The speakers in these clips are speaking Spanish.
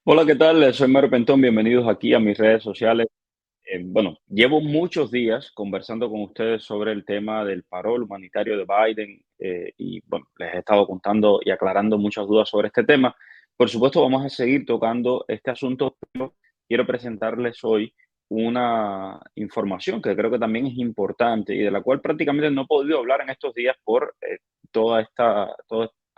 Hola, ¿qué tal? Soy Mario Pentón, bienvenidos aquí a mis redes sociales. Bueno, llevo muchos días conversando con ustedes sobre el tema del paro humanitario de Biden y bueno, les he estado contando y aclarando muchas dudas sobre este tema. Por supuesto, vamos a seguir tocando este asunto, pero quiero presentarles hoy una información que creo que también es importante y de la cual prácticamente no he podido hablar en estos días por toda esta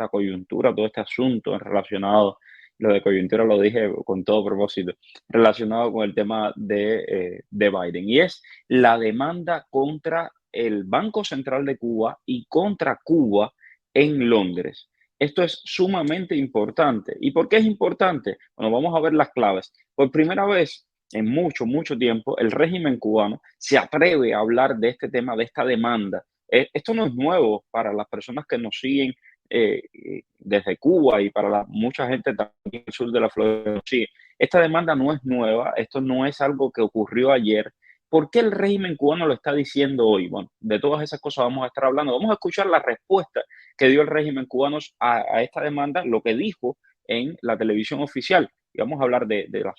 coyuntura, todo este asunto relacionado. Lo de coyuntura lo dije con todo propósito relacionado con el tema de Biden, y es la demanda contra el Banco Central de Cuba y contra Cuba en Londres. Esto es sumamente importante. ¿Y por qué es importante? Bueno, vamos a ver las claves. Por primera vez en mucho, mucho tiempo, el régimen cubano se atreve a hablar de este tema, de esta demanda. Esto no es nuevo para las personas que nos siguen desde Cuba y para mucha gente también en el sur de la Florida. Sí, esta demanda no es nueva, esto no es algo que ocurrió ayer. ¿Por qué el régimen cubano lo está diciendo hoy? Bueno, de todas esas cosas vamos a estar hablando. Vamos a escuchar la respuesta que dio el régimen cubano a esta demanda, lo que dijo en la televisión oficial. Y vamos a hablar de la.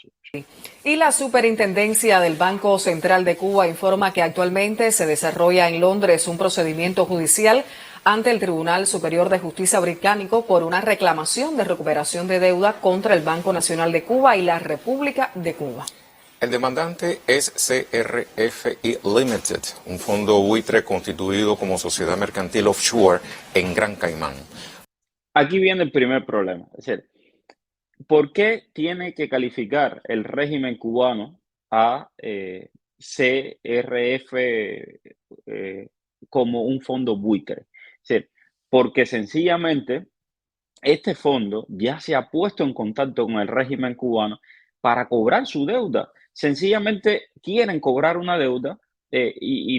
Y la Superintendencia del Banco Central de Cuba informa que actualmente se desarrolla en Londres un procedimiento judicial ante el Tribunal Superior de Justicia británico por una reclamación de recuperación de deuda contra el Banco Nacional de Cuba y la República de Cuba. El demandante es CRFI Limited, un fondo buitre constituido como sociedad mercantil offshore en Gran Caimán. Aquí viene el primer problema. Es decir, ¿por qué tiene que calificar el régimen cubano a CRF como un fondo buitre? Es decir, porque sencillamente este fondo ya se ha puesto en contacto con el régimen cubano para cobrar su deuda. Sencillamente quieren cobrar una deuda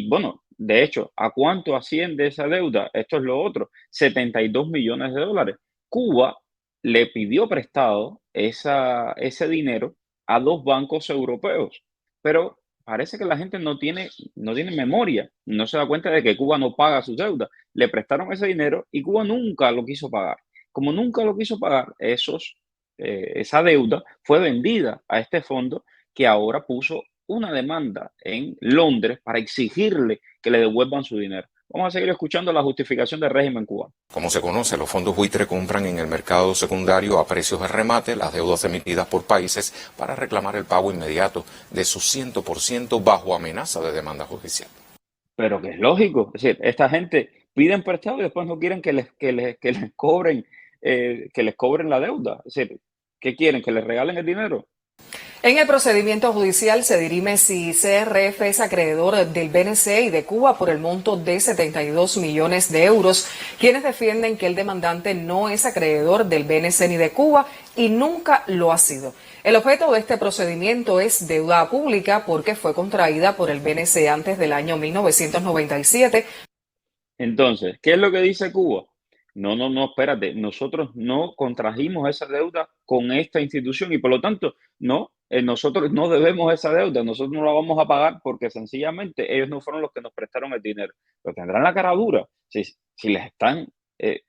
bueno, de hecho, ¿a cuánto asciende esa deuda? Esto es lo otro, 72 millones de dólares. Cuba le pidió prestado ese dinero a dos bancos europeos, pero parece que la gente no tiene memoria, no se da cuenta de que Cuba no paga sus deudas. Le prestaron ese dinero y Cuba nunca lo quiso pagar. Como nunca lo quiso pagar, esa deuda fue vendida a este fondo que ahora puso una demanda en Londres para exigirle que le devuelvan su dinero. Vamos a seguir escuchando la justificación del régimen cubano. Como se conoce, los fondos buitre compran en el mercado secundario a precios de remate las deudas emitidas por países para reclamar el pago inmediato de su 100% bajo amenaza de demanda judicial. Pero que es lógico, es decir, esta gente piden prestado y después no quieren que les cobren la deuda. Es decir, ¿qué quieren? ¿Que les regalen el dinero? En el procedimiento judicial se dirime si CRF es acreedor del BNC y de Cuba por el monto de 72 millones de euros, quienes defienden que el demandante no es acreedor del BNC ni de Cuba y nunca lo ha sido. El objeto de este procedimiento es deuda pública porque fue contraída por el BNC antes del año 1997. Entonces, ¿qué es lo que dice Cuba? No, no, no, espérate, nosotros no contrajimos esa deuda con esta institución y por lo tanto, no, nosotros no debemos esa deuda, nosotros no la vamos a pagar porque sencillamente ellos no fueron los que nos prestaron el dinero. Pero tendrán la cara dura. Si les están,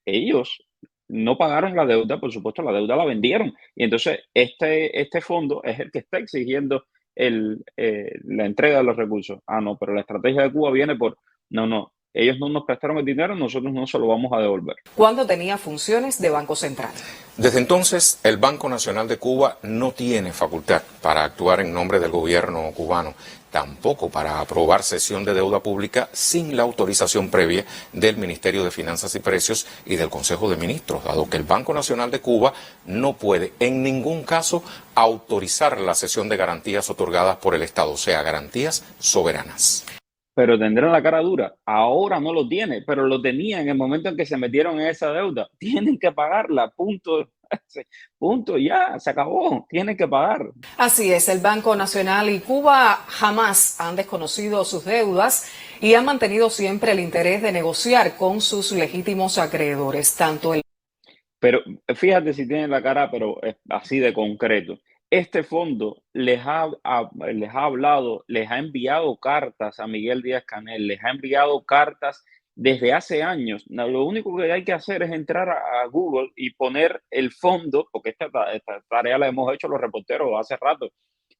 ellos no pagaron la deuda, por supuesto, la deuda la vendieron. Y entonces este fondo es el que está exigiendo la entrega de los recursos. Ah, no, pero la estrategia de Cuba viene por, no, no, ellos no nos prestaron el dinero, nosotros no se lo vamos a devolver. Cuando tenía funciones de Banco Central. Desde entonces, el Banco Nacional de Cuba no tiene facultad para actuar en nombre del gobierno cubano, tampoco para aprobar cesión de deuda pública sin la autorización previa del Ministerio de Finanzas y Precios y del Consejo de Ministros, dado que el Banco Nacional de Cuba no puede en ningún caso autorizar la cesión de garantías otorgadas por el Estado, o sea, garantías soberanas. Pero tendrán la cara dura. Ahora no lo tiene, pero lo tenía en el momento en que se metieron en esa deuda. Tienen que pagarla, punto. Punto, ya, se acabó. Tienen que pagar. Así es, el Banco Nacional y Cuba jamás han desconocido sus deudas y han mantenido siempre el interés de negociar con sus legítimos acreedores, tanto el. Pero fíjate si tienen la cara, pero es así de concreto. Este fondo les ha hablado, les ha enviado cartas a Miguel Díaz Canel, les ha enviado cartas desde hace años. Lo único que hay que hacer es entrar a Google y poner el fondo, porque esta tarea la hemos hecho los reporteros hace rato,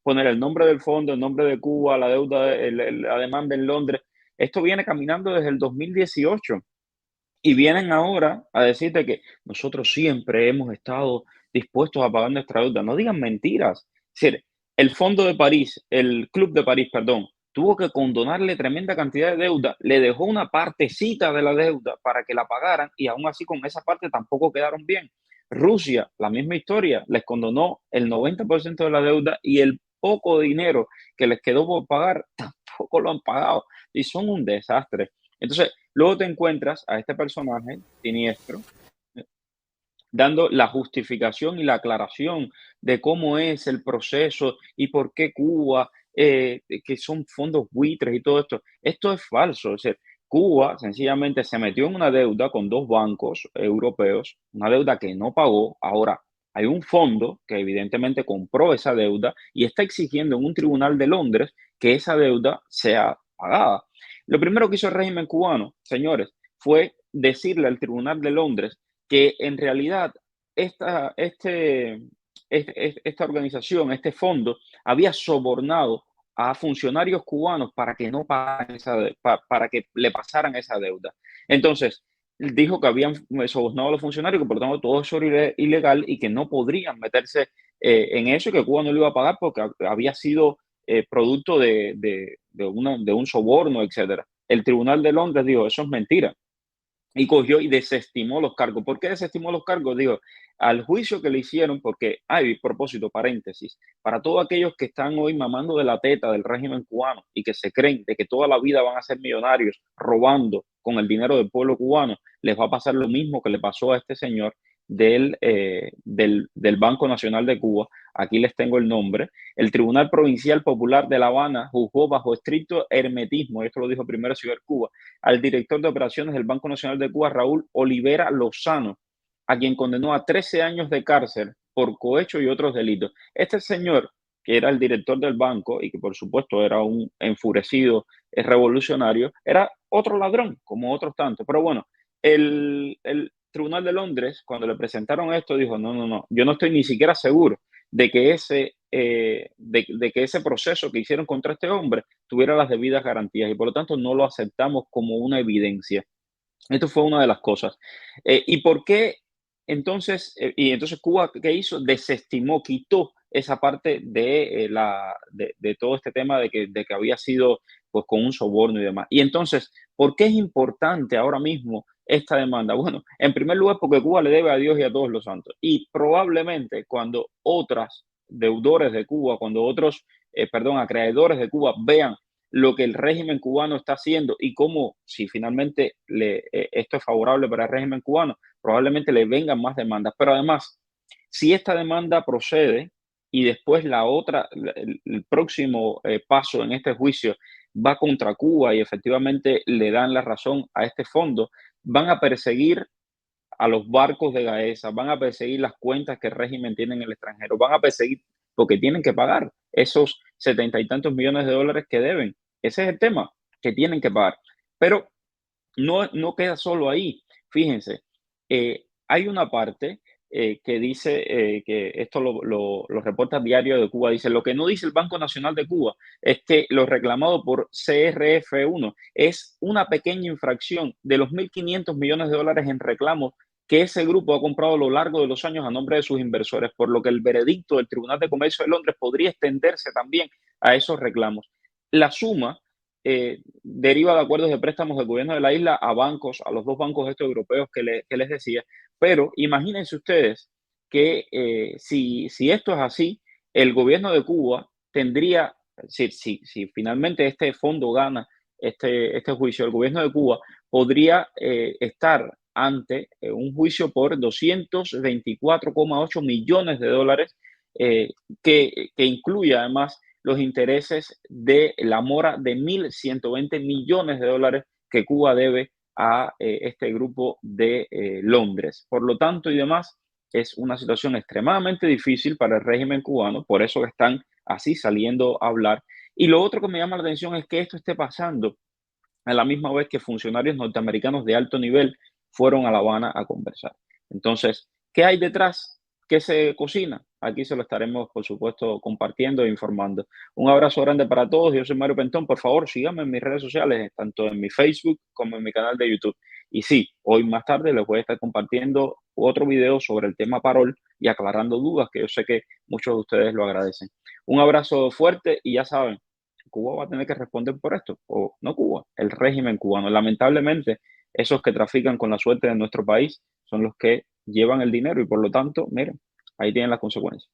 poner el nombre del fondo, el nombre de Cuba, la deuda, la demanda en Londres. Esto viene caminando desde el 2018 y vienen ahora a decirte que nosotros siempre hemos estado dispuestos a pagar nuestra deuda. No digan mentiras. Es decir, el Fondo de París, el Club de París, perdón, tuvo que condonarle tremenda cantidad de deuda, le dejó una partecita de la deuda para que la pagaran y aún así con esa parte tampoco quedaron bien. Rusia, la misma historia, les condonó el 90% de la deuda y el poco dinero que les quedó por pagar tampoco lo han pagado y son un desastre. Entonces, luego te encuentras a este personaje siniestro dando la justificación y la aclaración de cómo es el proceso y por qué Cuba, que son fondos buitres y todo esto. Esto es falso. Es decir, Cuba sencillamente se metió en una deuda con dos bancos europeos, una deuda que no pagó. Ahora, hay un fondo que evidentemente compró esa deuda y está exigiendo en un tribunal de Londres que esa deuda sea pagada. Lo primero que hizo el régimen cubano, señores, fue decirle al tribunal de Londres que en realidad esta, este, esta organización, este fondo, había sobornado a funcionarios cubanos para que no pagaran para que le pasaran esa deuda. Entonces, dijo que habían sobornado a los funcionarios, que por lo tanto todo eso era ilegal y que no podrían meterse en eso y que Cuba no lo iba a pagar porque había sido producto de un soborno, etcétera. El Tribunal de Londres dijo, eso es mentira y cogió y desestimó los cargos. ¿Por qué desestimó los cargos? Digo, al juicio que le hicieron, porque hay propósito, paréntesis, para todos aquellos que están hoy mamando de la teta del régimen cubano y que se creen de que toda la vida van a ser millonarios robando con el dinero del pueblo cubano, les va a pasar lo mismo que le pasó a este señor del Banco Nacional de Cuba. Aquí les tengo el nombre. El Tribunal Provincial Popular de La Habana juzgó bajo estricto hermetismo, esto lo dijo primero Ciudad Cuba, al director de operaciones del Banco Nacional de Cuba, Raúl Olivera Lozano, a quien condenó a 13 años de cárcel por cohecho y otros delitos. Este señor, que era el director del banco y que por supuesto era un enfurecido revolucionario, era otro ladrón, como otros tantos. Pero bueno, el Tribunal de Londres, cuando le presentaron esto, dijo, no, yo no estoy ni siquiera seguro de que de que ese proceso que hicieron contra este hombre tuviera las debidas garantías y por lo tanto no lo aceptamos como una evidencia. Esto fue una de las cosas. ¿Y por qué entonces? Y entonces Cuba, ¿qué hizo? Desestimó, quitó esa parte de todo este tema de que había sido pues con un soborno y demás. Y entonces, ¿por qué es importante ahora mismo esta demanda? Bueno, en primer lugar, porque Cuba le debe a Dios y a todos los santos. Y probablemente cuando otras deudores de Cuba, cuando otros, acreedores de Cuba vean lo que el régimen cubano está haciendo y cómo, si finalmente esto es favorable para el régimen cubano, probablemente le vengan más demandas. Pero además, si esta demanda procede y después el próximo paso en este juicio va contra Cuba y efectivamente le dan la razón a este fondo, van a perseguir a los barcos de Gaesa, van a perseguir las cuentas que el régimen tiene en el extranjero, van a perseguir porque tienen que pagar esos 70 y tantos millones de dólares que deben. Ese es el tema, que tienen que pagar. Pero no queda solo ahí. Fíjense, hay una parte que dice que esto lo reporta Diario de Cuba, dice, lo que no dice el Banco Nacional de Cuba es que lo reclamado por CRF1 es una pequeña infracción de los 1.500 millones de dólares en reclamos que ese grupo ha comprado a lo largo de los años a nombre de sus inversores, por lo que el veredicto del Tribunal de Comercio de Londres podría extenderse también a esos reclamos. La suma deriva de acuerdos de préstamos del gobierno de la isla a bancos, a los dos bancos estos europeos que les decía. Pero imagínense ustedes que si esto es así, el gobierno de Cuba tendría, si finalmente este fondo gana este juicio, el gobierno de Cuba podría estar ante un juicio por 224,8 millones de dólares que incluye además los intereses de la mora de 1.120 millones de dólares que Cuba debe a este grupo de Londres. Por lo tanto y demás, es una situación extremadamente difícil para el régimen cubano, por eso que están así saliendo a hablar. Y lo otro que me llama la atención es que esto esté pasando a la misma vez que funcionarios norteamericanos de alto nivel fueron a La Habana a conversar. Entonces, ¿qué hay detrás? ¿Qué se cocina? Aquí se lo estaremos, por supuesto, compartiendo e informando. Un abrazo grande para todos. Yo soy Mario Pentón. Por favor, síganme en mis redes sociales, tanto en mi Facebook como en mi canal de YouTube. Y sí, hoy más tarde les voy a estar compartiendo otro video sobre el tema parol y aclarando dudas, que yo sé que muchos de ustedes lo agradecen. Un abrazo fuerte y ya saben, Cuba va a tener que responder por esto, o no Cuba, el régimen cubano. Lamentablemente, esos que trafican con la suerte de nuestro país son los que llevan el dinero y por lo tanto, miren, ahí tienen las consecuencias.